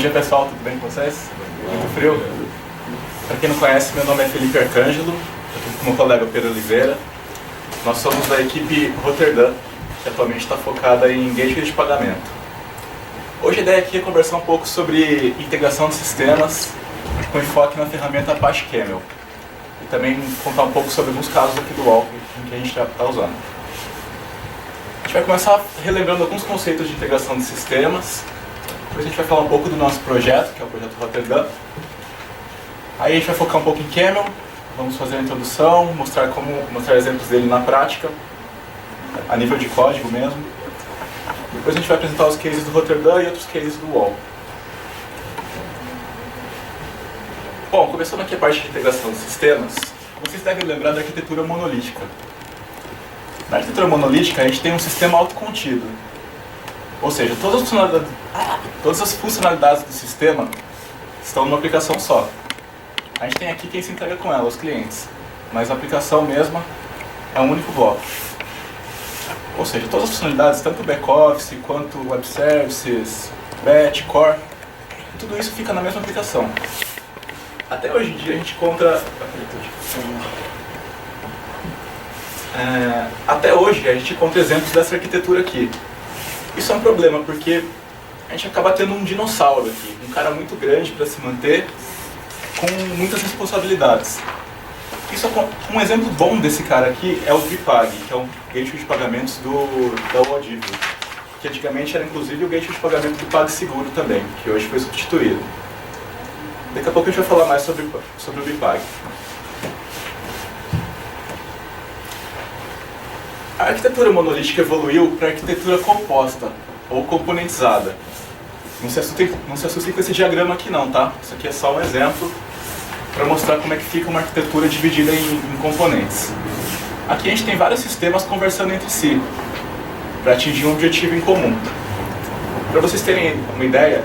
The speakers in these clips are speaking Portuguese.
Bom dia pessoal, tudo bem com vocês? Muito frio? Para quem não conhece, meu nome é Felipe Arcângelo, eu estou com meu colega Pedro Oliveira. Nós somos da equipe Rotterdam, que atualmente está focada em gateway de pagamento. Hoje a ideia aqui é conversar um pouco sobre integração de sistemas, com enfoque na ferramenta Apache Camel. E também contar um pouco sobre alguns casos aqui do UOL que a gente está usando. A gente vai começar relembrando alguns conceitos de integração de sistemas. Depois a gente vai falar um pouco do nosso projeto, que é o projeto Rotterdam. Aí a gente vai focar um pouco em Camel, vamos fazer a introdução, mostrar exemplos dele na prática, a nível de código mesmo. Depois a gente vai apresentar os cases do Rotterdam e outros cases do UOL. Bom, começando aqui a parte de integração de sistemas, vocês devem lembrar da arquitetura monolítica. Na arquitetura monolítica a gente tem um sistema autocontido. Ou seja, todas as funcionalidades do sistema estão numa aplicação só. A gente tem aqui quem se entrega com ela, os clientes. Mas a aplicação mesma é um único bloco. Ou seja, todas as funcionalidades, tanto back-office quanto web services, batch, core, tudo isso fica na mesma aplicação. Até hoje em dia a gente encontra... Até hoje a gente encontra exemplos dessa arquitetura aqui. Isso é um problema, porque a gente acaba tendo um dinossauro aqui, um cara muito grande para se manter, com muitas responsabilidades. Um exemplo bom desse cara aqui é o Bpag, que é um gateway de pagamentos da UOL, que antigamente era inclusive o gateway de pagamento do PagSeguro também, que hoje foi substituído. Daqui a pouco a gente vai falar mais sobre o Bpag. A arquitetura monolítica evoluiu para a arquitetura composta, ou componentizada. Não se assustem com esse diagrama aqui não, tá? Isso aqui é só um exemplo para mostrar como é que fica uma arquitetura dividida em componentes. Aqui a gente tem vários sistemas conversando entre si, para atingir um objetivo em comum. Para vocês terem uma ideia,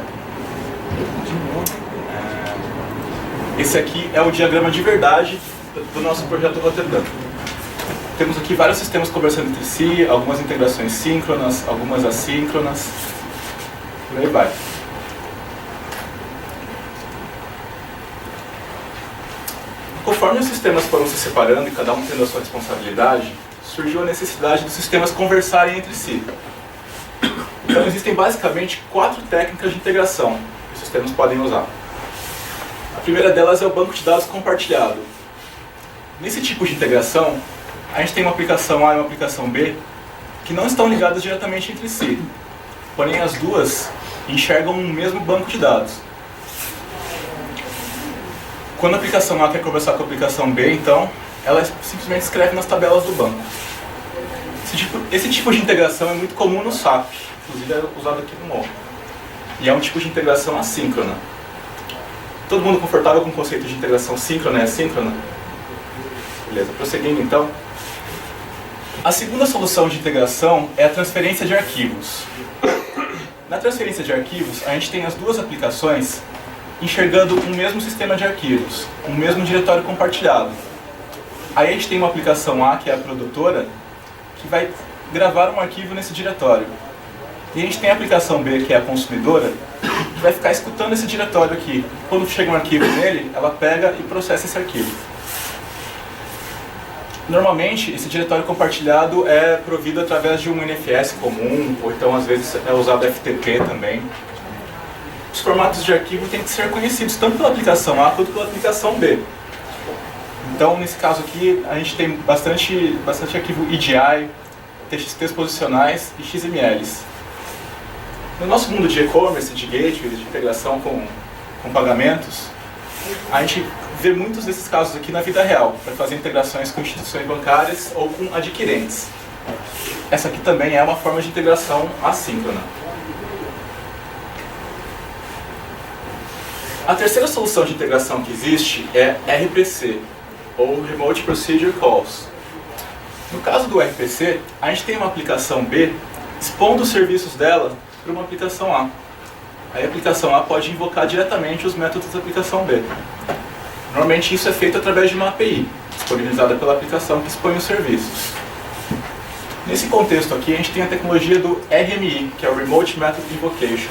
esse aqui é o diagrama de verdade do nosso projeto Rotterdam. Temos aqui vários sistemas conversando entre si, algumas integrações síncronas, algumas assíncronas, por aí vai. Conforme os sistemas foram se separando e cada um tendo a sua responsabilidade, surgiu a necessidade dos sistemas conversarem entre si. Então existem basicamente 4 técnicas de integração que os sistemas podem usar. A primeira delas é o banco de dados compartilhado. Nesse tipo de integração, a gente tem uma aplicação A e uma aplicação B que não estão ligadas diretamente entre si, porém as duas enxergam um mesmo banco de dados. Quando a aplicação A quer conversar com a aplicação B, então, ela simplesmente escreve nas tabelas do banco. Esse tipo de integração é muito comum no SAP, inclusive é usado aqui no UOL. E é um tipo de integração assíncrona. Todo mundo confortável com o conceito de integração síncrona e assíncrona? Beleza, prosseguindo então. A segunda solução de integração é a transferência de arquivos. Na transferência de arquivos, a gente tem as duas aplicações enxergando um mesmo sistema de arquivos, um mesmo diretório compartilhado. Aí a gente tem uma aplicação A, que é a produtora, que vai gravar um arquivo nesse diretório. E a gente tem a aplicação B, que é a consumidora, que vai ficar escutando esse diretório aqui. Quando chega um arquivo nele, ela pega e processa esse arquivo. Normalmente, esse diretório compartilhado é provido através de um NFS comum, ou então às vezes é usado FTP também. Os formatos de arquivo têm que ser conhecidos tanto pela aplicação A quanto pela aplicação B. Então, nesse caso aqui, a gente tem bastante arquivo EDI, TXTs posicionais e XMLs. No nosso mundo de e-commerce, de gateways, de integração com pagamentos, a gente vê muitos desses casos aqui na vida real, para fazer integrações com instituições bancárias ou com adquirentes. Essa aqui também é uma forma de integração assíncrona. A terceira solução de integração que existe é RPC, ou Remote Procedure Calls. No caso do RPC, a gente tem uma aplicação B expondo os serviços dela para uma aplicação A. Aí a aplicação A pode invocar diretamente os métodos da aplicação B. Normalmente isso é feito através de uma API, disponibilizada pela aplicação que expõe os serviços. Nesse contexto aqui, a gente tem a tecnologia do RMI, que é o Remote Method Invocation.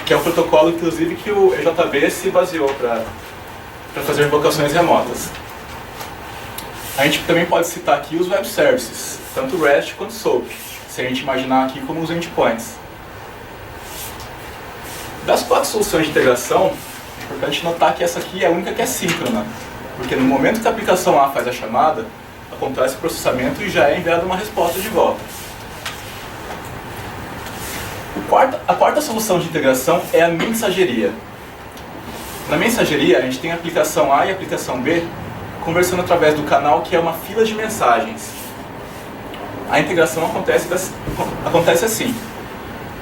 que é um protocolo, inclusive, que o EJB se baseou para fazer invocações remotas. A gente também pode citar aqui os web services, tanto REST quanto SOAP, se a gente imaginar aqui como os endpoints. Das 4 soluções de integração, é importante notar que essa aqui é a única que é síncrona, porque no momento que a aplicação A faz a chamada, acontece o processamento e já é enviada uma resposta de volta. A quarta solução de integração é a mensageria. Na mensageria, a gente tem a aplicação A e a aplicação B conversando através do canal que é uma fila de mensagens. A integração acontece assim.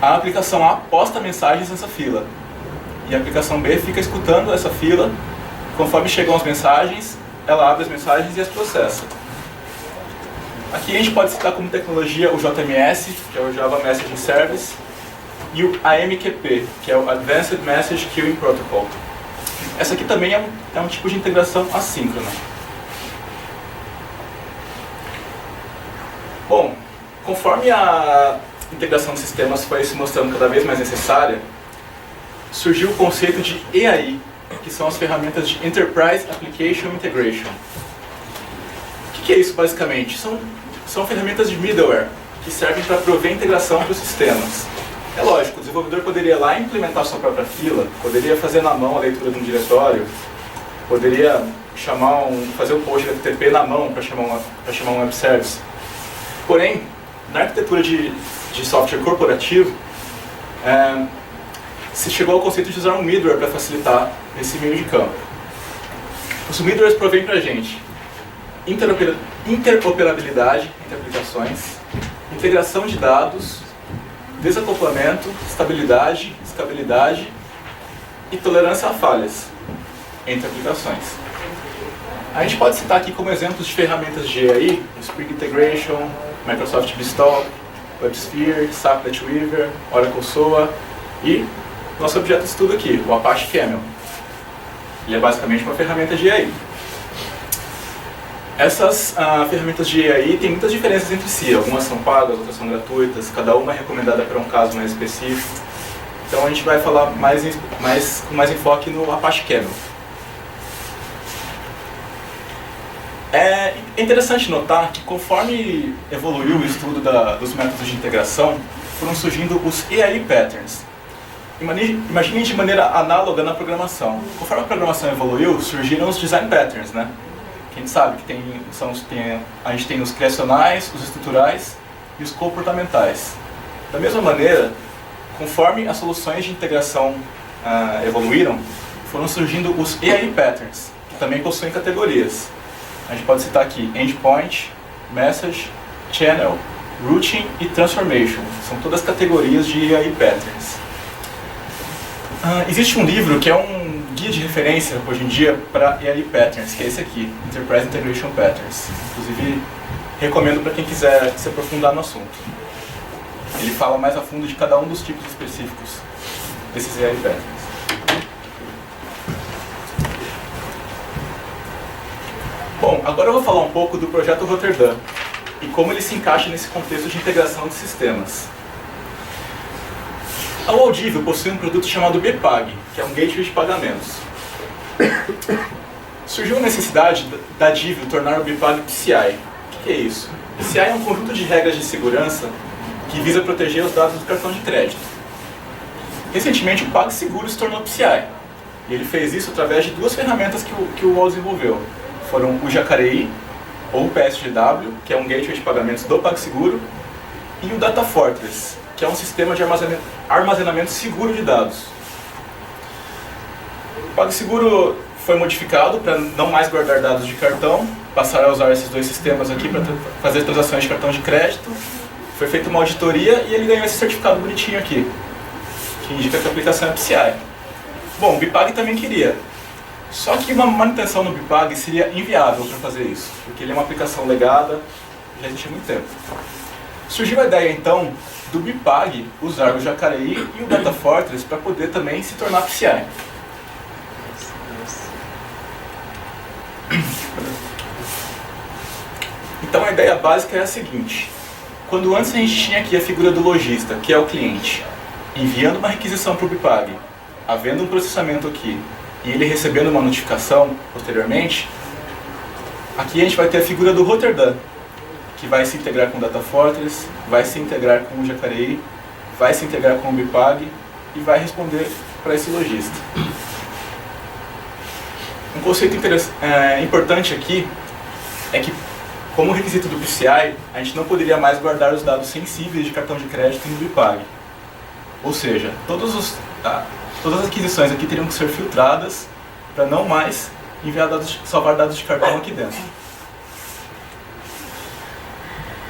A aplicação A posta mensagens nessa fila e a aplicação B fica escutando essa fila. Conforme chegam as mensagens, ela abre as mensagens e as processa. Aqui a gente pode citar como tecnologia o JMS, que é o Java Messaging Service, e o AMQP, que é o Advanced Message Queuing Protocol. Essa aqui também é um tipo de integração assíncrona. Bom, conforme a integração de sistemas foi se mostrando cada vez mais necessária, surgiu o conceito de EAI, que são as ferramentas de Enterprise Application Integration. O que é isso basicamente? São ferramentas de middleware que servem para prover integração para os sistemas. É lógico, o desenvolvedor poderia ir lá implementar sua própria fila, poderia fazer na mão a leitura de um diretório, poderia fazer um post de FTP na mão para chamar um web service. Porém, na arquitetura de software corporativo, se chegou ao conceito de usar um middleware para facilitar esse meio de campo. Os middlewares provêm para a gente interoperabilidade entre aplicações, integração de dados, desacoplamento, estabilidade, escalabilidade e tolerância a falhas entre aplicações. A gente pode citar aqui como exemplos de ferramentas de EAI, Spring Integration, Microsoft Beanstalk, WebSphere, SAP NetWeaver, Oracle SOA e nosso objeto de estudo aqui, o Apache Camel. Ele é basicamente uma ferramenta de EAI. Essas ferramentas de EAI têm muitas diferenças entre si. Algumas são pagas, outras são gratuitas, cada uma é recomendada para um caso mais específico. Então a gente vai falar com mais enfoque no Apache Camel. É interessante notar que conforme evoluiu o estudo dos métodos de integração, foram surgindo os EAI Patterns. Imaginem de maneira análoga na programação. Conforme a programação evoluiu, surgiram os Design Patterns, né? Que a gente sabe que a gente tem os criacionais, os estruturais e os comportamentais. Da mesma maneira, conforme as soluções de integração evoluíram, foram surgindo os EAI Patterns, que também possuem categorias. A gente pode citar aqui Endpoint, Message, Channel, Routing e Transformation. São todas categorias de EAI Patterns. Existe um livro que é um guia de referência hoje em dia para EAI Patterns, que é esse aqui, Enterprise Integration Patterns. Inclusive, recomendo para quem quiser se aprofundar no assunto. Ele fala mais a fundo de cada um dos tipos específicos desses EAI Patterns. Bom, agora eu vou falar um pouco do projeto Rotterdam e como ele se encaixa nesse contexto de integração de sistemas. A Audível possui um produto chamado BPAG, que é um gateway de pagamentos. Surgiu a necessidade da Divio tornar o BPAG PCI. O que é isso? PCI é um conjunto de regras de segurança que visa proteger os dados do cartão de crédito. Recentemente, o PagSeguro se tornou PCI. E ele fez isso através de duas ferramentas que o UOL desenvolveu. Foram o Jacareí, ou o PSGW, que é um gateway de pagamentos do PagSeguro, e o Data Fortress, que é um sistema de armazenamento seguro de dados. O PagSeguro foi modificado para não mais guardar dados de cartão, passar a usar esses dois sistemas aqui para fazer transações de cartão de crédito. Foi feita uma auditoria e ele ganhou esse certificado bonitinho aqui, que indica que a aplicação é PCI. Bom, o BPAG também queria. Só que uma manutenção no BPAG seria inviável para fazer isso, porque ele é uma aplicação legada, já existe há muito tempo. Surgiu a ideia, então, do BPAG usar o Jacareí e o Data Fortress para poder também se tornar PCI. Então a ideia básica é a seguinte: quando antes a gente tinha aqui a figura do lojista, que é o cliente, enviando uma requisição para o BPAG, havendo um processamento aqui, e ele recebendo uma notificação posteriormente, aqui a gente vai ter a figura do Rotterdam, que vai se integrar com o Data Fortress, vai se integrar com o Jacareí, vai se integrar com o BPAG e vai responder para esse lojista. Um conceito importante aqui é que, como requisito do PCI, a gente não poderia mais guardar os dados sensíveis de cartão de crédito no BPAG. Ou seja, todas as aquisições aqui teriam que ser filtradas para não mais salvar dados de cartão aqui dentro.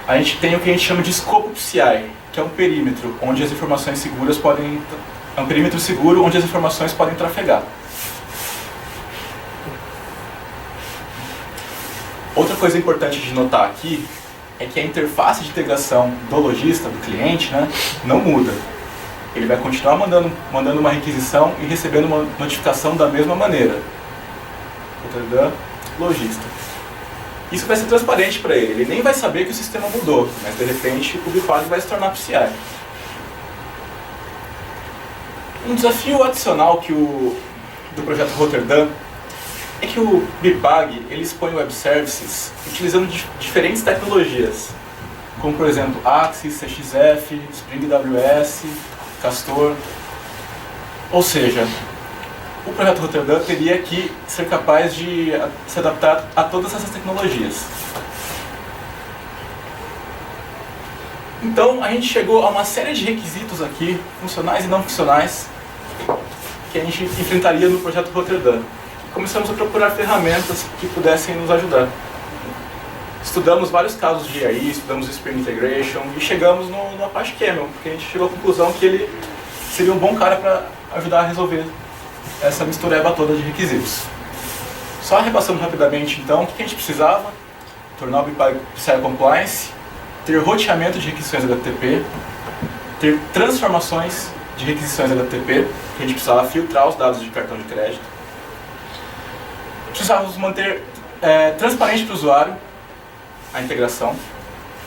A gente tem o que a gente chama de escopo PCI, que é um perímetro onde as informações seguras podem... É um perímetro seguro onde as informações podem trafegar. Outra coisa importante de notar aqui é que a interface de integração do lojista, do cliente, né, não muda. Ele vai continuar mandando uma requisição e recebendo uma notificação da mesma maneira. Rotterdam, lojista. Isso vai ser transparente para ele. Ele nem vai saber que o sistema mudou, mas de repente o BPAG vai se tornar PCI. Um desafio adicional do projeto Rotterdam é que o BPAG ele expõe web services utilizando diferentes tecnologias, como por exemplo Axis, CXF, Spring AWS, Castor. Ou seja, o projeto Rotterdam teria que ser capaz de se adaptar a todas essas tecnologias. Então a gente chegou a uma série de requisitos aqui, funcionais e não funcionais, que a gente enfrentaria no projeto Rotterdam. Começamos a procurar ferramentas que pudessem nos ajudar. Estudamos vários casos de IAI, estudamos Spring Integration e chegamos no Apache Camel, porque a gente chegou à conclusão que ele seria um bom cara para ajudar a resolver essa mistureba toda de requisitos. Só repassando rapidamente então, o que a gente precisava? Tornar o BPAG PCI Compliance, ter roteamento de requisições HTTP, ter transformações de requisições HTTP, que a gente precisava filtrar os dados de cartão de crédito. Precisávamos manter transparente para o usuário a integração,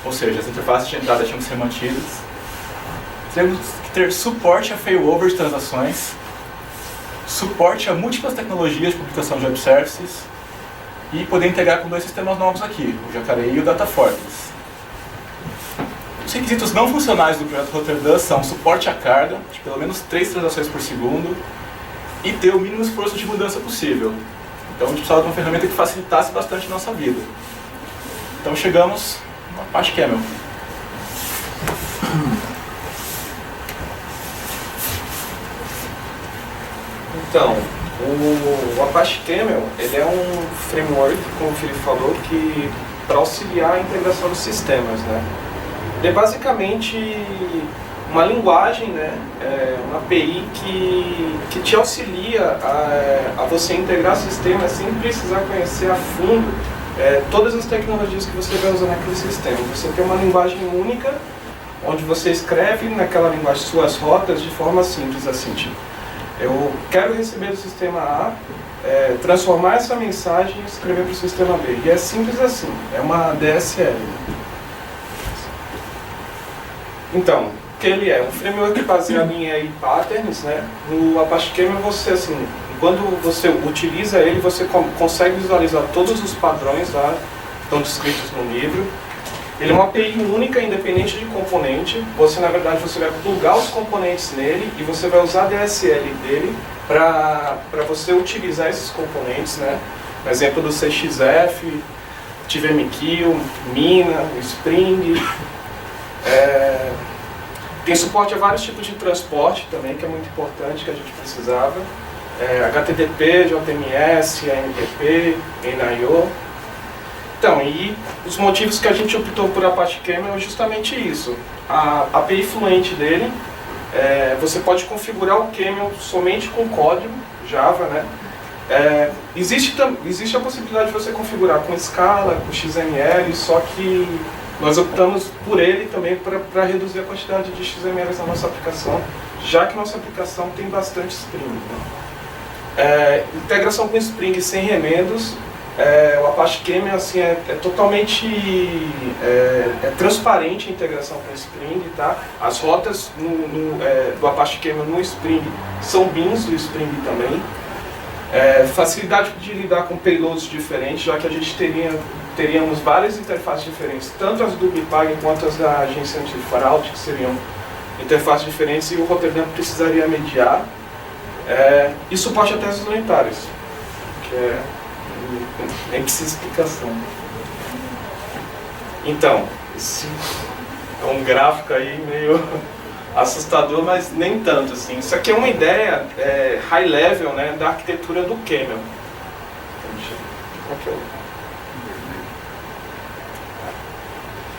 ou seja, as interfaces de entrada tinham que ser mantidas. Temos que ter suporte a failover de transações, suporte a múltiplas tecnologias de publicação de web services e poder integrar com dois sistemas novos aqui, o Jacareí e o Data Fortress. Os requisitos não funcionais do projeto Rotterdam são suporte à carga, de pelo menos 3 transações por segundo, e ter o mínimo esforço de mudança possível. Então a gente precisava de uma ferramenta que facilitasse bastante a nossa vida. Então chegamos no Apache Camel. Então, o Apache Camel ele é um framework, como o Felipe falou, que para auxiliar a integração dos sistemas, né? Ele é basicamente uma linguagem, né, uma API que te auxilia a você integrar sistemas sem precisar conhecer a fundo todas as tecnologias que você vai usar naquele sistema. Você tem uma linguagem única, onde você escreve naquela linguagem suas rotas de forma simples, assim, tipo, eu quero receber do sistema A, transformar essa mensagem e escrever para o sistema B. E é simples assim, é uma DSL. Então, o que ele é? Um framework baseado em AI patterns, né? No Apache Camel, você, assim, quando você utiliza ele, você consegue visualizar todos os padrões lá que estão descritos no livro. Ele é uma API única, independente de componente. Você, na verdade, você vai plugar os componentes nele e você vai usar a DSL dele para você utilizar esses componentes, né? No exemplo do CXF, TiveMQ, Mina, Spring. Tem suporte a vários tipos de transporte também, que é muito importante, que a gente precisava. HTTP, JMS, AMPP, NIO. Então, e os motivos que a gente optou por Apache Camel é justamente isso. A API fluente dele, você pode configurar o Camel somente com código Java, né? Existe a possibilidade de você configurar com Scala, com XML, só que nós optamos por ele também para reduzir a quantidade de XMLs na nossa aplicação, já que nossa aplicação tem bastante Spring, né? Integração com Spring sem remendos, o Apache Camel assim, é totalmente transparente a integração com o Spring, tá? As rotas do Apache Camel no Spring são beans do Spring também. Facilidade de lidar com payloads diferentes, já que a gente teríamos várias interfaces diferentes, tanto as do BPAG quanto as da agência anti-fraude, que seriam interfaces diferentes, e o Rotterdam precisaria mediar. E suporte a testes unitários, que nem precisa explicação. Então, esse é um gráfico aí meio assustador, mas nem tanto assim. Isso aqui é uma ideia high level, né, da arquitetura do Camel.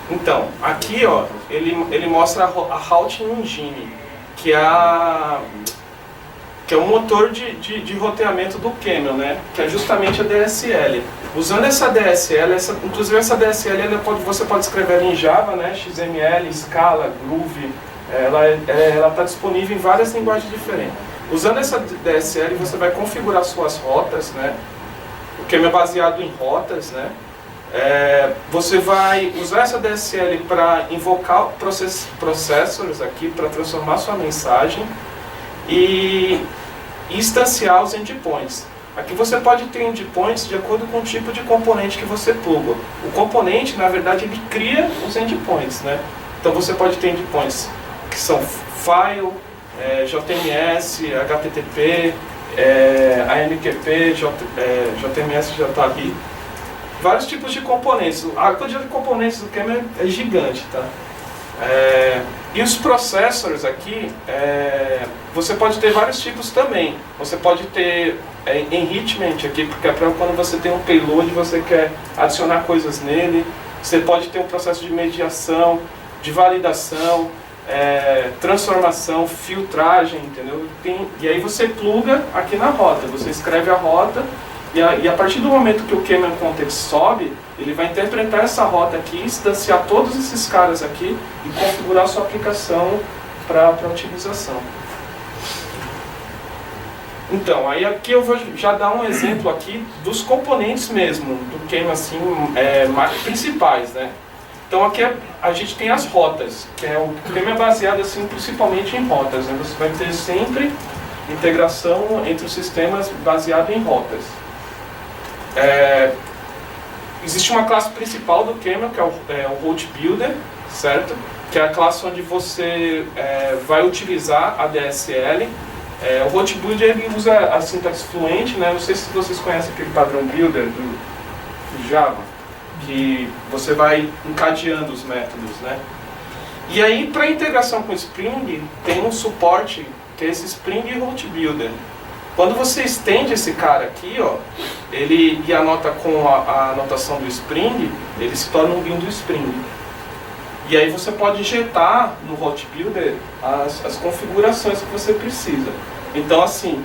Então, aqui ó, ele mostra a Routing Engine, que é um motor de roteamento do Camel, né? Que é justamente a DSL. Usando essa DSL, inclusive essa DSL você pode escrever em Java, né? XML, Scala, Groove. Ela está disponível em várias linguagens diferentes. Usando essa DSL, você vai configurar suas rotas, né? O Camel é baseado em rotas, né? Você vai usar essa DSL para invocar processors aqui, para transformar sua mensagem e instanciar os endpoints. Aqui você pode ter endpoints de acordo com o tipo de componente que você pluga. O componente, na verdade, ele cria os endpoints, né? Então você pode ter endpoints que são file, JMS, HTTP, AMQP, JMS já está ali. Vários tipos de componentes. A quantidade de componentes do Camel é gigante, tá? E os processors aqui, você pode ter vários tipos também. Você pode ter enrichment aqui, porque é para quando você tem um payload, você quer adicionar coisas nele. Você pode ter um processo de mediação, de validação, transformação, filtragem, entendeu? E aí você pluga aqui na rota, você escreve a rota. E a partir do momento que o Camel Context sobe, ele vai interpretar essa rota aqui, instanciar todos esses caras aqui e configurar a sua aplicação para utilização. Então, aí aqui eu vou já dar um exemplo aqui dos componentes mesmo, do Camel assim, principais, né? Então aqui a gente tem as rotas, que o Camel é baseado assim, principalmente em rotas, né? Você vai ter sempre integração entre os sistemas baseado em rotas. Existe uma classe principal do Camel, que é o Route Builder, certo? Que é a classe onde você vai utilizar a DSL. O Route Builder ele usa a sintaxe fluente, né? Não sei se vocês conhecem aquele padrão Builder do Java, que você vai encadeando os métodos, né? E aí, para integração com o Spring, tem um suporte que é esse Spring Route Builder. Quando você estende esse cara aqui, ó, e anota com a anotação do Spring, ele se torna um bin do Spring. E aí você pode injetar no Route Builder as configurações que você precisa. Então assim,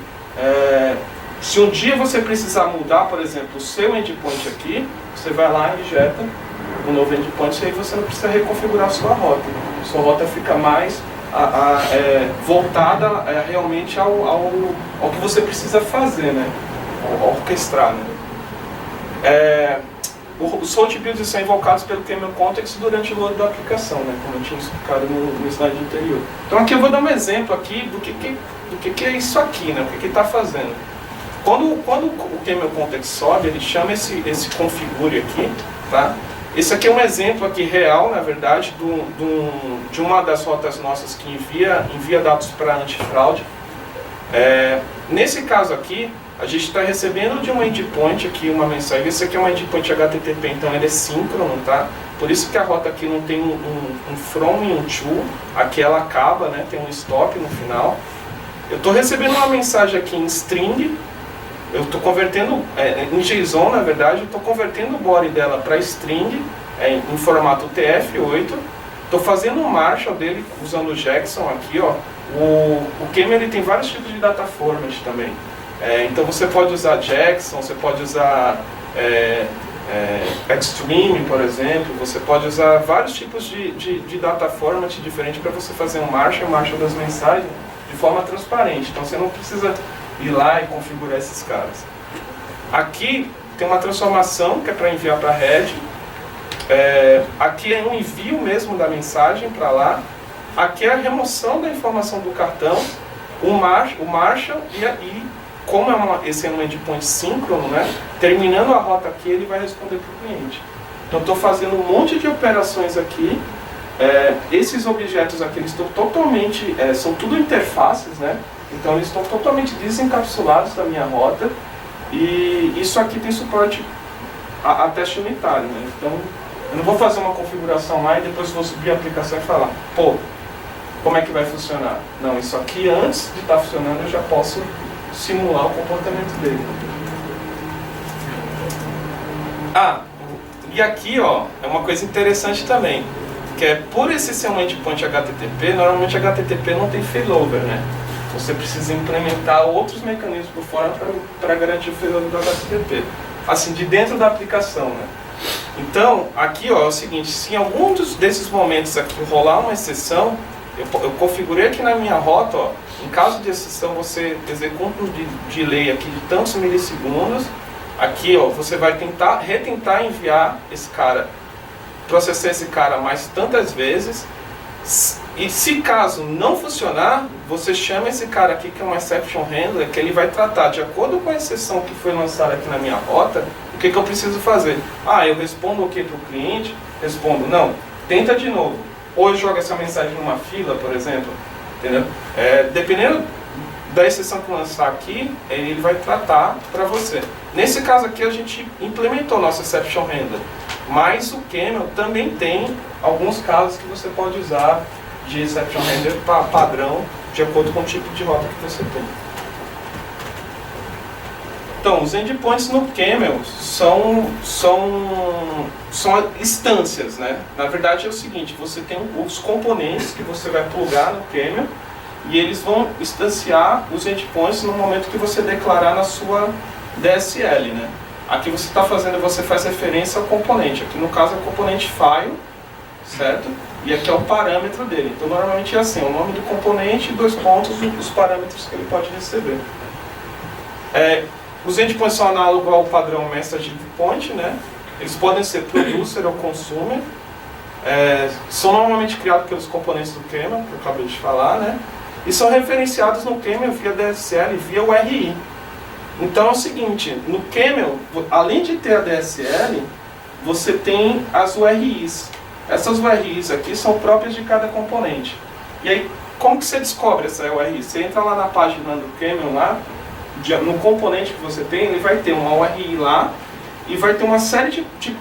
se um dia você precisar mudar, por exemplo, o seu endpoint aqui, você vai lá e injeta um novo endpoint e aí você não precisa reconfigurar a sua rota. A sua rota fica mais voltada realmente ao que você precisa fazer, né? Orquestrar, né? Os Route Builders são invocados pelo Camel Context durante o load da aplicação, né? Como eu tinha explicado no slide anterior. Então aqui eu vou dar um exemplo aqui do que é isso aqui, né? O que está fazendo. Quando o Camel Context sobe, ele chama esse configure aqui, tá? Esse aqui é um exemplo aqui real, na verdade, de uma das rotas nossas que envia dados para antifraude. Nesse caso aqui, a gente está recebendo de um endpoint aqui uma mensagem. Esse aqui é um endpoint HTTP, então ele é síncrono, tá? Por isso que a rota aqui não tem um from e um to. Aqui ela acaba, né? Tem um stop no final. Eu estou recebendo uma mensagem aqui em string. Eu estou convertendo, em JSON na verdade, eu estou convertendo o body dela para string, em formato TF8. Estou fazendo um Marshall dele usando o Jackson aqui, ó. O Camel ele tem vários tipos de data format também. Então você pode usar Jackson, você pode usar Extreme, por exemplo. Você pode usar vários tipos de data format diferente para você fazer um Marshall das mensagens de forma transparente. Então você não precisa ir lá e configurar esses caras. Aqui tem uma transformação que é para enviar para a rede. Aqui é um envio mesmo da mensagem para lá. Aqui é a remoção da informação do cartão, o Marshall, e aí, como esse é um endpoint síncrono, né, terminando a rota aqui, ele vai responder para o cliente. Então, estou fazendo um monte de operações aqui. Esses objetos aqui, eles estão totalmente, são tudo interfaces, né? Então, eles estão totalmente desencapsulados da minha rota. E isso aqui tem suporte a teste unitário, né? Então, eu não vou fazer uma configuração lá e depois vou subir a aplicação e falar, pô, como é que vai funcionar? Não, isso aqui antes de estar funcionando eu já posso simular o comportamento dele. E aqui, ó, é uma coisa interessante também, que é por esse ser um endpoint HTTP, normalmente HTTP não tem failover, né? Você precisa implementar outros mecanismos por fora para garantir o failover do HTTP, assim, de dentro da aplicação, né? Então, aqui, ó, é o seguinte, se em algum desses momentos aqui rolar uma exceção, eu configurei aqui na minha rota, ó, em caso de exceção você executa um delay aqui de tantos milissegundos. Aqui, ó, você vai retentar enviar esse cara, processar esse cara mais tantas vezes. E se caso não funcionar, você chama esse cara aqui que é um exception handler, que ele vai tratar de acordo com a exceção que foi lançada aqui na minha rota, o que eu preciso fazer. Eu respondo ok para o cliente, respondo não, tenta de novo. Ou eu jogo essa mensagem numa fila, por exemplo, entendeu? Dependendo da exceção que lançar aqui, ele vai tratar para você. Nesse caso aqui a gente implementou nosso exception handler, mas o Camel também tem alguns casos que você pode usar de exception handler padrão, de acordo com o tipo de rota que você tem. Então, os endpoints no Camel são instâncias, né? Na verdade é o seguinte, você tem os componentes que você vai plugar no Camel e eles vão instanciar os endpoints no momento que você declarar na sua DSL, né? Aqui você faz referência ao componente, aqui no caso é o componente file, certo? E aqui é o parâmetro dele. Então normalmente é assim, o nome do componente, 2 pontos, os parâmetros que ele pode receber. Os endpoints são análogos ao padrão message point, né? Eles podem ser producer ou consumer. São normalmente criados pelos componentes do Camel, que eu acabei de falar, né? E são referenciados no Camel via DSL e via URI. Então é o seguinte, no Camel, além de ter a DSL, você tem as URIs. Essas URIs aqui são próprias de cada componente. E aí, como que você descobre essa URI? Você entra lá na página do Camel, lá, no componente que você tem, ele vai ter uma URI lá e vai ter uma série de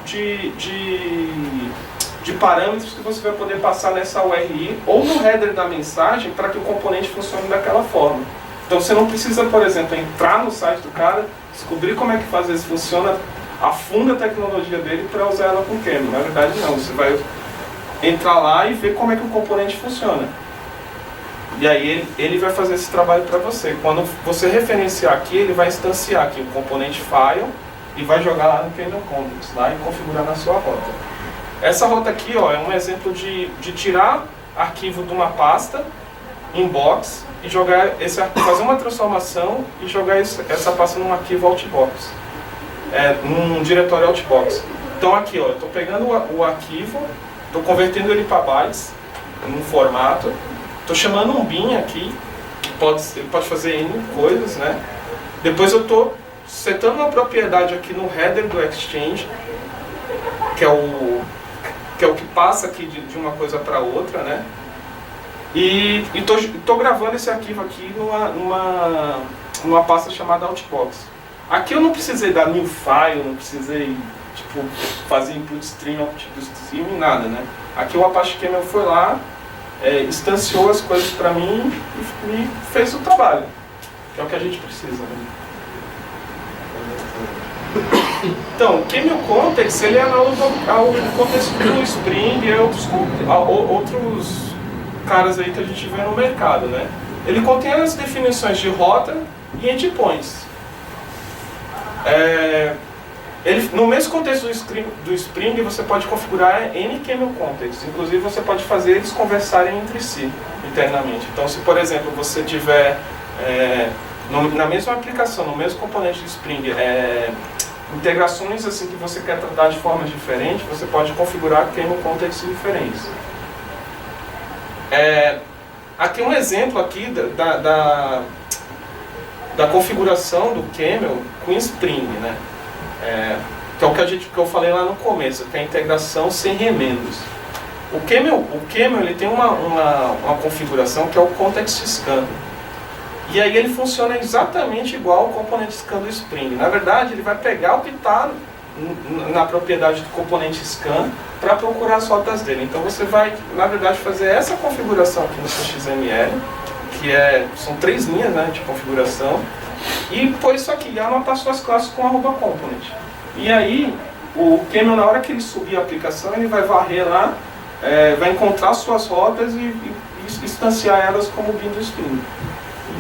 parâmetros que você vai poder passar nessa URI ou no header da mensagem para que o componente funcione daquela forma. Então você não precisa, por exemplo, entrar no site do cara, descobrir como é que às vezes funciona, afunda a tecnologia dele para usar ela com o Camel. Na verdade não, você vai entrar lá e ver como é que o componente funciona. E aí ele vai fazer esse trabalho para você. Quando você referenciar aqui, ele vai instanciar aqui o componente file e vai jogar lá no Camel Context, lá e configurar na sua rota. Essa rota aqui, ó, é um exemplo de tirar arquivo de uma pasta, inbox, e jogar fazer uma transformação e jogar essa pasta num arquivo outbox, num diretório outbox. Então aqui, ó, eu estou pegando o arquivo, estou convertendo ele para bytes, num formato, estou chamando um bin aqui, ele pode fazer N coisas, né? Depois eu estou setando uma propriedade aqui no header do Exchange, que é o que passa aqui de uma coisa para outra, né? E estou gravando esse arquivo aqui numa pasta chamada Outbox. Aqui eu não precisei dar new file, não precisei fazer input stream, output stream, nada, né? Aqui o Apache Camel foi lá, instanciou as coisas para mim e fez o trabalho, que é o que a gente precisa, né? Então, o Camel Context, ele é análogo ao contexto do Spring e outros caras aí que a gente vê no mercado, né? Ele contém as definições de rota e endpoints. No mesmo contexto do Spring, você pode configurar N Camel Context. Inclusive, você pode fazer eles conversarem entre si, internamente. Então, se, por exemplo, você tiver na mesma aplicação, no mesmo componente do Spring, integrações assim que você quer tratar de formas diferentes, você pode configurar camel contextos diferentes. Aqui um exemplo aqui da configuração do camel com Spring, né? Que é o que eu falei lá no começo, que é a integração sem remendos. O camel ele tem uma configuração que é o context scan. E aí ele funciona exatamente igual ao componente scan do Spring. Na verdade, ele vai pegar o que está na propriedade do componente scan para procurar as rotas dele. Então você vai, na verdade, fazer essa configuração aqui no seu XML, que são 3 linhas, né, de configuração, e pôr isso aqui e anotar suas classes com @component. E aí, o camel, na hora que ele subir a aplicação, ele vai varrer lá, vai encontrar suas rotas e instanciar elas como bin do Spring.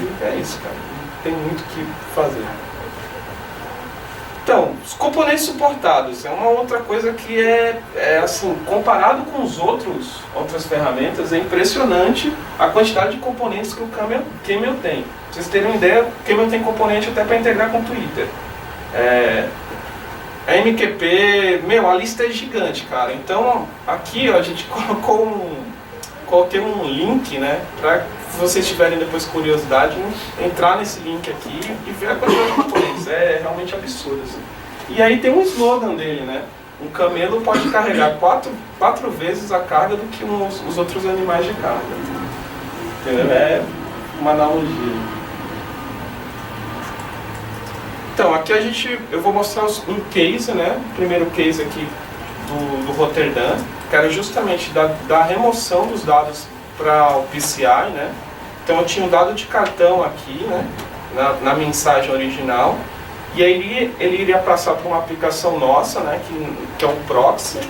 E é isso, cara. Não tem muito o que fazer. Então, os componentes suportados é uma outra coisa que assim, comparado com outras ferramentas, é impressionante a quantidade de componentes que o Camel tem. Pra vocês terem uma ideia, o Camel tem componente até para integrar com o Twitter. A MQP, a lista é gigante, cara. Então, aqui ó, a gente coloquei um link, né, para se vocês tiverem depois curiosidade, entrar nesse link aqui e ver a quantidade de componentes. É realmente absurdo, assim. E aí tem um slogan dele, né? Um camelo pode carregar quatro vezes a carga do que os outros animais de carga. Entendeu? É uma analogia. Então, aqui eu vou mostrar um case, né? O primeiro case aqui do Rotterdam, que era justamente da remoção dos dados para o PCI, né? Então eu tinha um dado de cartão aqui, né? Na mensagem original, e aí ele iria passar para uma aplicação nossa, né? Que é um proxy,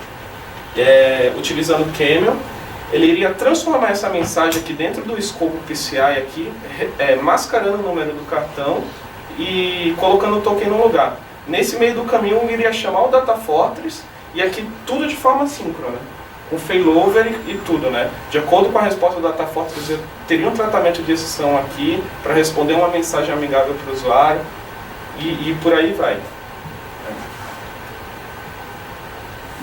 utilizando o Camel. Ele iria transformar essa mensagem aqui dentro do escopo PCI aqui, mascarando o número do cartão e colocando o token no lugar. Nesse meio do caminho ele iria chamar o Data Fortress, e aqui tudo de forma síncrona, com failover e tudo, né? De acordo com a resposta do Data Fortress, eu teria um tratamento de exceção aqui para responder uma mensagem amigável para o usuário e por aí vai.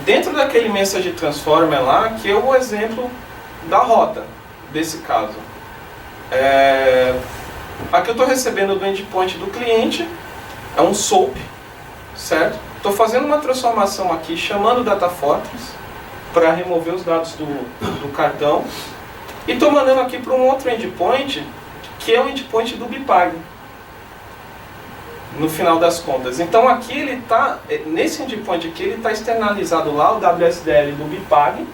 Dentro daquele message transformer lá, que é o exemplo da rota desse caso. Aqui eu estou recebendo do endpoint do cliente, é um SOAP, certo? Estou fazendo uma transformação aqui, chamando o Data Fortress para remover os dados do cartão, e estou mandando aqui para um outro endpoint, que é o endpoint do Bpag, no final das contas. Então aqui ele está, nesse endpoint aqui, ele está externalizado lá o WSDL do Bpag,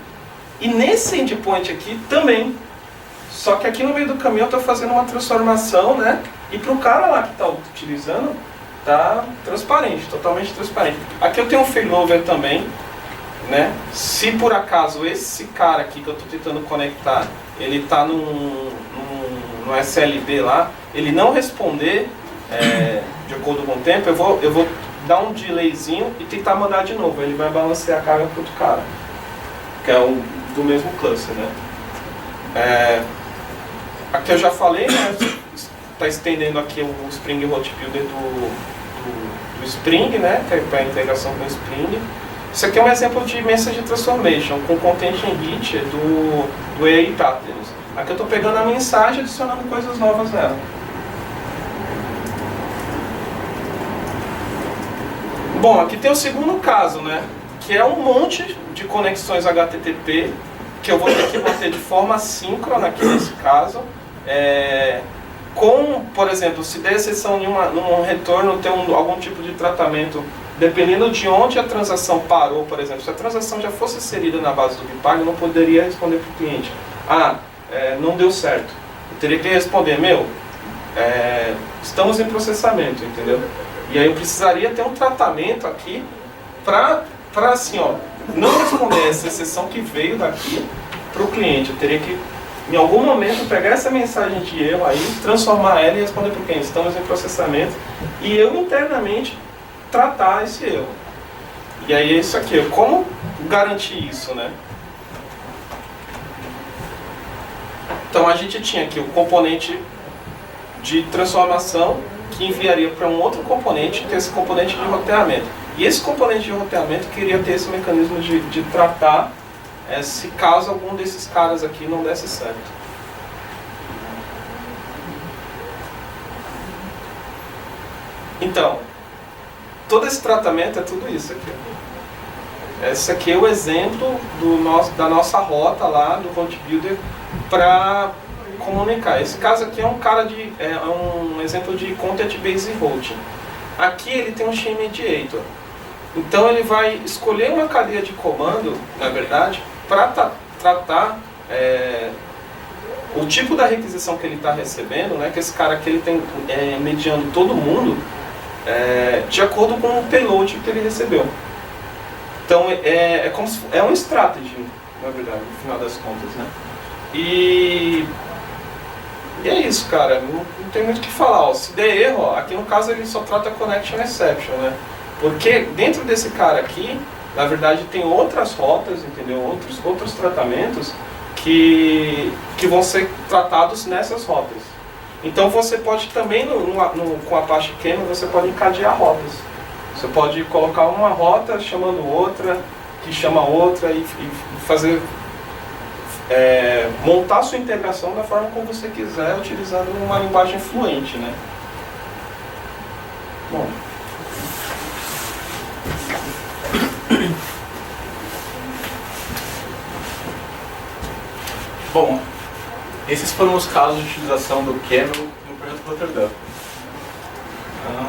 e nesse endpoint aqui também. Só que aqui no meio do caminho eu estou fazendo uma transformação, né? E para o cara lá que está utilizando, está transparente, totalmente transparente. Aqui eu tenho um failover também, né? Se por acaso esse cara aqui que eu estou tentando conectar, ele está no SLB lá, ele não responder de acordo com o tempo, eu vou dar um delayzinho e tentar mandar de novo. Ele vai balancear a carga para outro cara, que é o do mesmo cluster, né? Aqui eu já falei, né? Está estendendo aqui o Spring Hot Builder do Spring, né? Que é para integração com o Spring. Isso aqui é um exemplo de Message Transformation com Content Enrich do AI Patterns. Aqui eu estou pegando a mensagem e adicionando coisas novas nela. Bom, aqui tem o segundo caso, né? Que é um monte de conexões HTTP que eu vou ter que manter de forma síncrona aqui nesse caso. Por exemplo, se der exceção num retorno, ter algum tipo de tratamento, dependendo de onde a transação parou, por exemplo, se a transação já fosse inserida na base do Bpag, eu não poderia responder para o cliente: não deu certo. Eu teria que responder: estamos em processamento, entendeu? E aí eu precisaria ter um tratamento aqui para assim, ó, não responder essa exceção que veio daqui para o cliente. Eu teria que, em algum momento, pegar essa mensagem de erro aí, transformar ela e responder para o cliente: estamos em processamento, e eu internamente tratar esse erro. E aí é isso aqui. Como garantir isso, né? Então a gente tinha aqui o componente de transformação, que enviaria para um outro componente, que é esse componente de roteamento. E esse componente de roteamento queria ter esse mecanismo de tratar se caso algum desses caras aqui não desse certo. Então, todo esse tratamento é tudo isso aqui. Esse aqui é o exemplo da nossa rota lá do Vault Builder para comunicar. Esse caso aqui é um exemplo de Content Based Routing. Aqui ele tem um Chain Mediator. Então ele vai escolher uma cadeia de comando, na verdade, para tratar o tipo da requisição que ele está recebendo, né, que esse cara aqui ele tem mediando todo mundo de acordo com o payload que ele recebeu. Então é um strategy, na verdade, no final das contas, né? E é isso, cara, não tem muito o que falar. Ó. Se der erro, ó, aqui no caso ele só trata Connection Exception, né? Porque dentro desse cara aqui, na verdade tem outras rotas, entendeu? Outros tratamentos que vão ser tratados nessas rotas. Então você pode também, com a Apache Camel, você pode encadear rotas. Você pode colocar uma rota chamando outra, que chama outra e fazer... montar sua integração da forma como você quiser, utilizando uma linguagem fluente, né? Bom, esses foram os casos de utilização do Camel no projeto Rotterdam.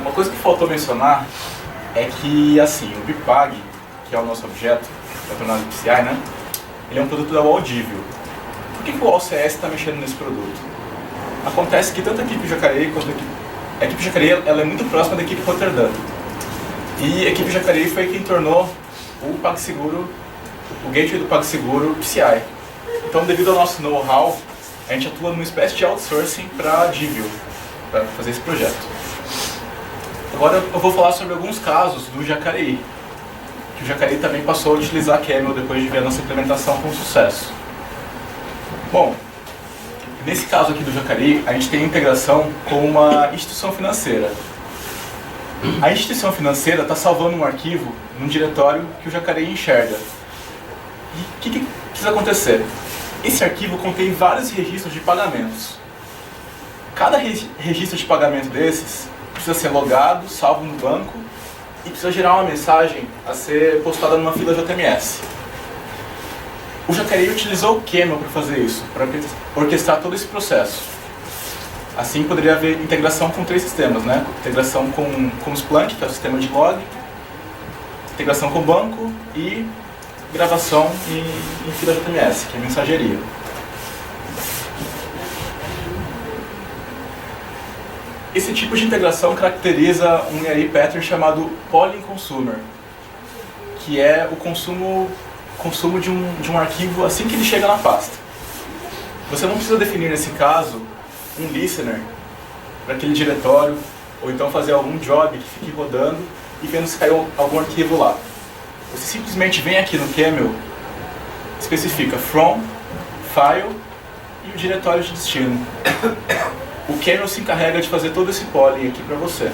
Uma coisa que faltou mencionar é que, assim, o BPAG, que é o nosso objeto, patronato PCI, né? Ele é um produto da Audívio. Por que o OCS está mexendo nesse produto? Acontece que tanto a equipe Jacareí quanto a equipe Jacareí ela é muito próxima da equipe Rotterdam. E a equipe Jacareí foi quem tornou o PagSeguro, o gateway do PagSeguro PCI. Então, devido ao nosso know-how, a gente atua numa espécie de outsourcing para a Divio, para fazer esse projeto. Agora eu vou falar sobre alguns casos do Jacareí, que o Jacareí também passou a utilizar Camel depois de ver a nossa implementação com sucesso. Bom, nesse caso aqui do Jacareí, a gente tem integração com uma instituição financeira. A instituição financeira está salvando um arquivo num diretório que o Jacareí enxerga. E o que precisa acontecer? Esse arquivo contém vários registros de pagamentos. Cada registro de pagamento desses precisa ser logado, salvo no banco e precisa gerar uma mensagem a ser postada numa fila JMS. O Jacareí utilizou o Camel para fazer isso, para orquestrar todo esse processo. Assim poderia haver integração com 3 sistemas, né? Integração com o Splunk, que é o sistema de log, integração com o banco e gravação em fila JMS, que é a mensageria. Esse tipo de integração caracteriza um ERI pattern chamado Polling Consumer, que é o consumo de um arquivo assim que ele chega na pasta. Você não precisa definir, nesse caso, um listener para aquele diretório, ou então fazer algum job que fique rodando e vendo se caiu algum arquivo lá. Você simplesmente vem aqui no Camel, especifica from, file e o diretório de destino. O Camel se encarrega de fazer todo esse polling aqui para você.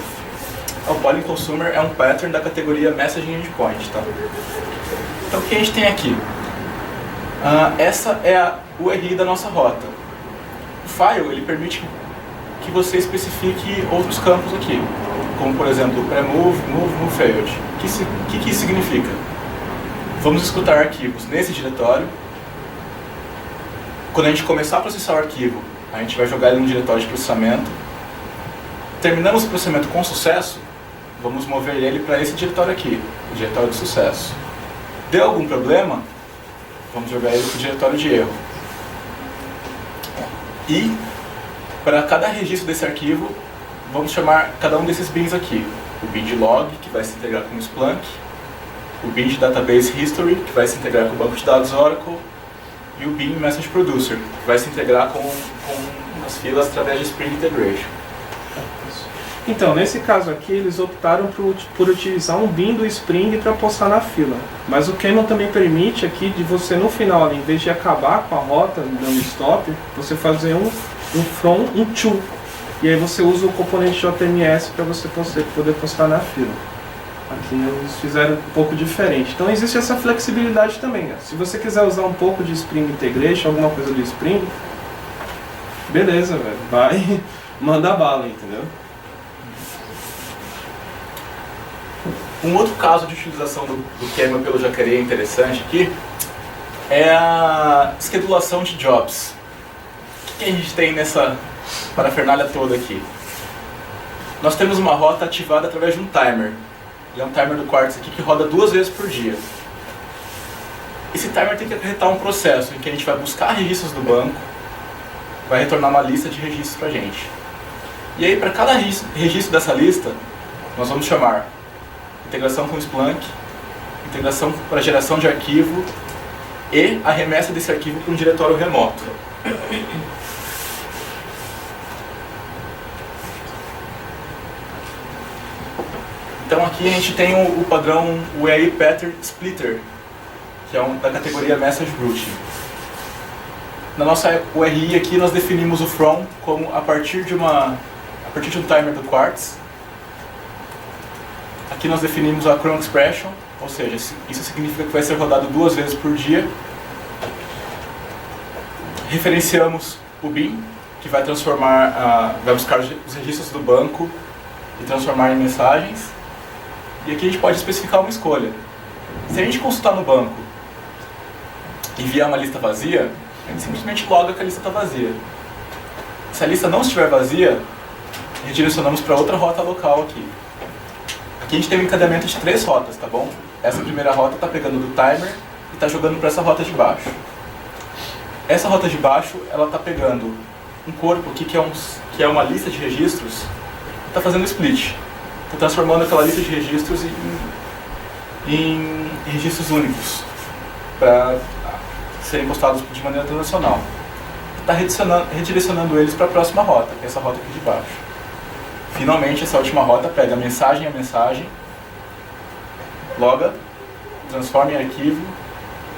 O Polling Consumer é um pattern da categoria Messaging Endpoint, tá? Então o que a gente tem aqui? Essa é o URI da nossa rota. O file ele permite que você especifique outros campos aqui, como por exemplo pré-move, move failed. O que isso significa? Vamos escutar arquivos nesse diretório. Quando a gente começar a processar o arquivo, a gente vai jogar ele no diretório de processamento. Terminamos o processamento com sucesso, vamos mover ele para esse diretório aqui, o diretório de sucesso. Deu algum problema, vamos jogar ele para o diretório de erro. E, para cada registro desse arquivo, vamos chamar cada um desses bins aqui. O bin de log, que vai se integrar com o Splunk, o bin de database history, que vai se integrar com o banco de dados Oracle, e o bin message producer, que vai se integrar com as filas através de Spring Integration. Então, nesse caso aqui, eles optaram por utilizar um bin do Spring para postar na fila. Mas o Camel também permite aqui de você, no final, ali, em vez de acabar com a rota dando stop, você fazer um from, um to. e aí você usa o componente JMS para você poder postar na fila. Aqui eles fizeram um pouco diferente. Então existe essa flexibilidade também, né? Se você quiser usar um pouco de Spring Integration, alguma coisa do Spring, beleza, velho, vai, manda bala, entendeu? Um outro caso de utilização do Camel pelo Jacaré interessante aqui é a esquedulação de jobs. O que a gente tem nessa parafernália toda aqui? Nós temos uma rota ativada através de um timer. Ele é um timer do Quartz aqui que roda 2 vezes por dia. Esse timer tem que acarretar um processo em que a gente vai buscar registros do banco, vai retornar uma lista de registros para a gente. E aí, para cada registro dessa lista, nós vamos chamar integração com Splunk, integração para geração de arquivo e a remessa desse arquivo para um diretório remoto. Então aqui a gente tem o padrão UEI Pattern Splitter, que é da categoria Message Routing. Na nossa URI aqui nós definimos o from como a partir de um timer do Quartz. Aqui nós definimos a cron expression, ou seja, isso significa que vai ser rodado 2 vezes por dia. Referenciamos o bin, que vai vai buscar os registros do banco e transformar em mensagens. E aqui a gente pode especificar uma escolha. Se a gente consultar no banco e enviar uma lista vazia, a gente simplesmente loga que a lista está vazia. Se a lista não estiver vazia, redirecionamos para outra rota local aqui. Aqui a gente tem um encadeamento de 3 rotas, tá bom? Essa primeira rota está pegando do timer e está jogando para essa rota de baixo. Essa rota de baixo, ela está pegando um corpo aqui que é uma lista de registros, está fazendo split. Está transformando aquela lista de registros em registros únicos para serem postados de maneira transacional. Está redirecionando eles para a próxima rota, que é essa rota aqui de baixo. Finalmente, essa última rota pega a mensagem, loga, transforma em arquivo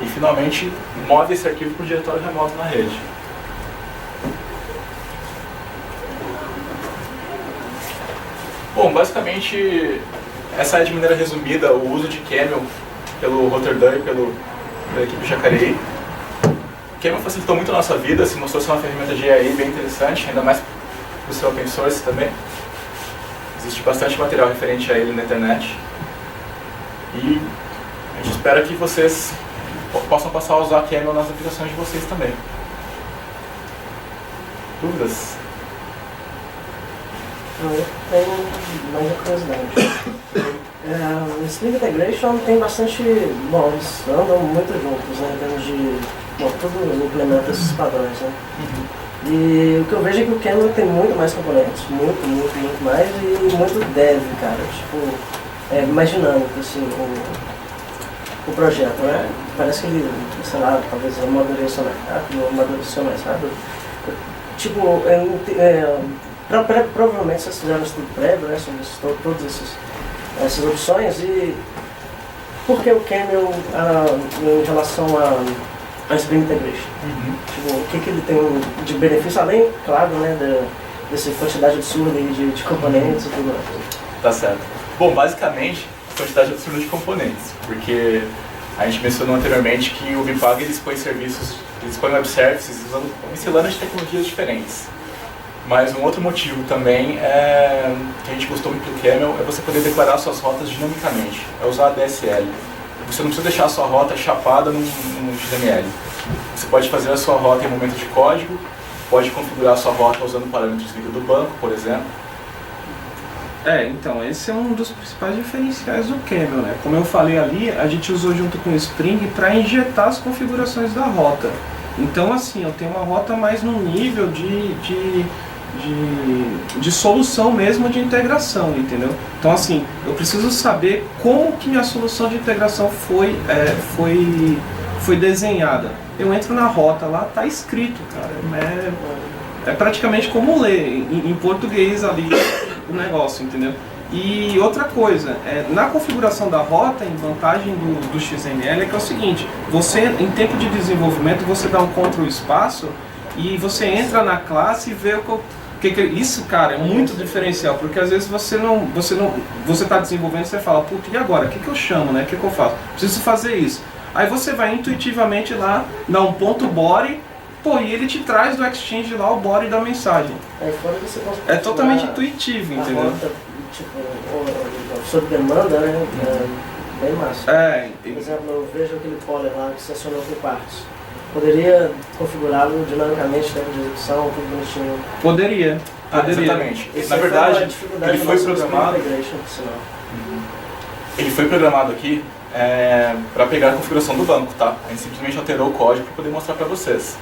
e finalmente move esse arquivo para o diretório remoto na rede. Bom, basicamente, essa é de maneira resumida o uso de Camel pelo Rotterdam e pela equipe Jacaré. O Camel facilitou muito a nossa vida, se mostrou ser uma ferramenta de AI bem interessante, ainda mais para o seu open source também. Existe bastante material referente a ele na internet. E a gente espera que vocês possam passar a usar Camel nas aplicações de vocês também. Dúvidas? Eu tenho mais uma curiosidade. O Spring Integration tem bastante... Bom, eles andam muito juntos, né, em termos de... Bom, tudo implementa esses padrões, né? E o que eu vejo é que o Camel tem muito mais componentes, muito mais, e muito dev, cara, tipo, mais dinâmico, assim, o projeto, né? Parece que ele, sei lá, talvez amadureceu mais rápido. Tipo, provavelmente vocês fizeram estudo prévio, né, sobre todas essas opções, e por que o Camel em relação a Spring Integration? Tipo, o que ele tem de benefício, além, claro, né, dessa quantidade absurda de componentes e tudo mais. Tá certo. Bom, basicamente, a quantidade absurda de componentes, porque a gente mencionou anteriormente que o Bipag ele expõe web services usando miscelâneas de tecnologias diferentes. Mas um outro motivo também que a gente gostou muito do Camel é você poder declarar suas rotas dinamicamente, é usar a DSL. Você não precisa deixar a sua rota chapada no XML. Você pode fazer a sua rota em momento de código, pode configurar a sua rota usando parâmetros do banco, por exemplo. Então, esse é um dos principais diferenciais do Camel, né? Como eu falei ali, a gente usou junto com o Spring para injetar as configurações da rota. Então, assim, eu tenho uma rota mais no nível de solução mesmo de integração, entendeu? Então, assim, eu preciso saber como que minha solução de integração foi desenhada. Eu entro na rota, lá tá escrito, cara. É praticamente como ler em português ali o negócio, entendeu? E outra coisa, na configuração da rota, em vantagem do XML, é que é o seguinte: você, em tempo de desenvolvimento, você dá um Ctrl espaço e você entra na classe e vê Isso, cara, é muito diferencial, porque às vezes você tá desenvolvendo e você fala, puta, e agora? O que eu chamo, né? O que eu faço? Preciso fazer isso. Aí você vai intuitivamente lá, dá um ponto body, pô, e ele te traz do Exchange lá o body da mensagem. Aí fora você É totalmente intuitivo, entendeu? Rota, tipo, sob demanda, né? É bem massa. Por exemplo, eu vejo aquele poller lá que se acionou com quartos. Poderia configurá-lo dinamicamente, tempo de execução, tudo bonitinho. Poderia. Exatamente. Na verdade, ele foi programado. Ele foi programado aqui para pegar a configuração do banco, tá? A gente simplesmente alterou o código para poder mostrar para vocês.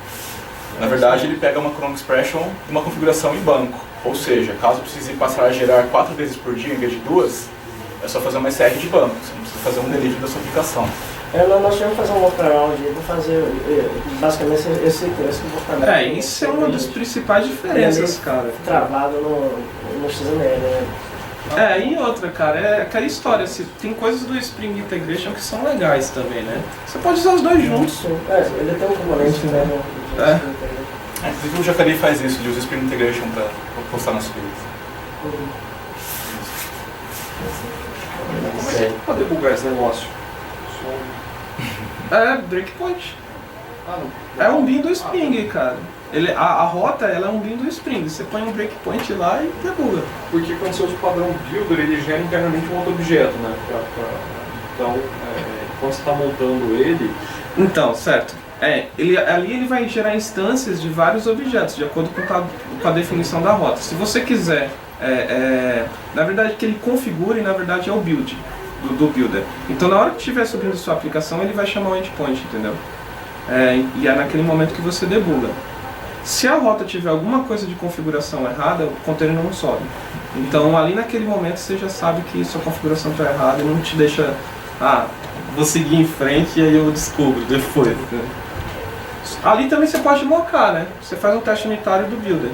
Na verdade, ele pega uma Chrome Expression e uma configuração em banco. Ou seja, caso precise passar a gerar 4 vezes por dia em vez de 2, é só fazer uma SR de banco. Você não precisa fazer um delivery da sua aplicação. Nós tivemos que fazer um workaround para fazer basicamente esse comportamento. Isso é uma das principais diferenças, cara. Travado no XML, né? E outra, cara, é aquela história, tem coisas do Spring Integration que são legais também, né? Você pode usar os dois juntos. Ele tem um componente, né? Inclusive o Jacaré faz isso, ele usa Spring Integration para postar nas filas. Como é que pode debugar esse negócio? Breakpoint. É um bin do Spring, cara. A rota ela é um bin do Spring. Você põe um breakpoint lá e debuga. Porque quando você usa o padrão builder, ele gera internamente um outro objeto, né? Então, quando você está montando ele... Então, certo. Ali ele vai gerar instâncias de vários objetos, de acordo com a definição da rota. Se você quiser, na verdade, que ele configure, na verdade, é o build. Do builder. Então na hora que estiver subindo sua aplicação, ele vai chamar o endpoint, entendeu? E é naquele momento que você debuga. Se a rota tiver alguma coisa de configuração errada, o container não sobe. Então ali naquele momento você já sabe que sua configuração está errada e não te deixa, vou seguir em frente e aí eu descubro depois. Né? Ali também você pode mocar, né? Você faz um teste unitário do builder.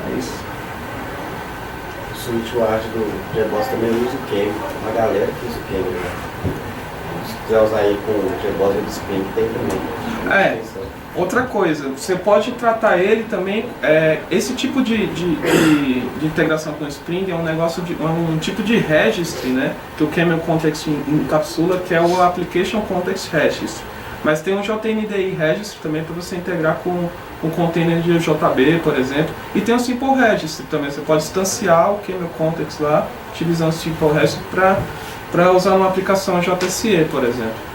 É isso. O SwiftWard do GBoss também usa o Camel, uma galera que usa o Camel, né? Se quiser usar aí com o GBoss e o Spring, tem também. Outra coisa, você pode tratar ele também, esse tipo de integração com o Spring é um negócio um tipo de registry, né? Que o Camel Context encapsula, que é o Application Context Registry. Mas tem um JNDI Registry também para você integrar com o container de JB, por exemplo. E tem o Simple Registry também, você pode instanciar o Camel Context lá, utilizando o Simple Registry para usar uma aplicação JSE, por exemplo.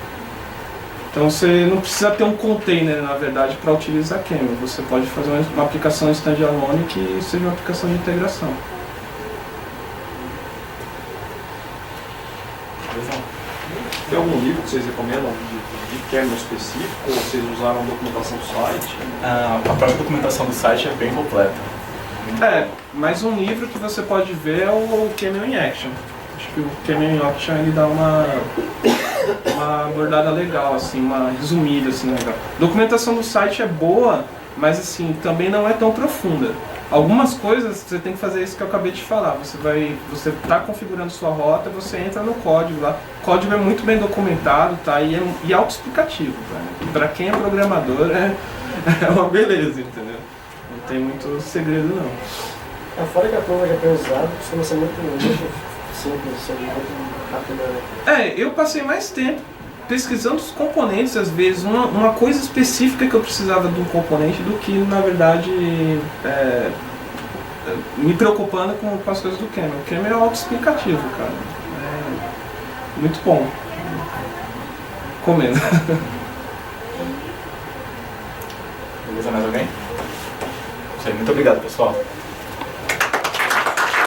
Então você não precisa ter um container, na verdade, para utilizar Camel. Você pode fazer uma aplicação standalone que seja uma aplicação de integração. Tem algum livro que vocês recomendam de Camel específico, ou vocês usaram a documentação do site? A própria documentação do site é bem completa. Mas um livro que você pode ver é o Camel in Action. Acho que o Camel in Action ele dá uma abordada legal, assim, uma resumida, assim, legal. A documentação do site é boa, mas assim, também não é tão profunda. Algumas coisas você tem que fazer isso que eu acabei de falar. Você está configurando sua rota, você entra no código lá. O código é muito bem documentado, tá? E é autoexplicativo. Tá? Para quem é programador é uma beleza, entendeu? Não tem muito segredo não. Fora que a prova de aprendizado costuma ser muito simples, muito rápida. Eu passei mais tempo pesquisando os componentes, às vezes, uma coisa específica que eu precisava de um componente do que, na verdade, me preocupando com as coisas do Camel. O Camel é autoexplicativo, cara. É muito bom. Comendo. Beleza, mais alguém? Isso aí, muito obrigado, pessoal.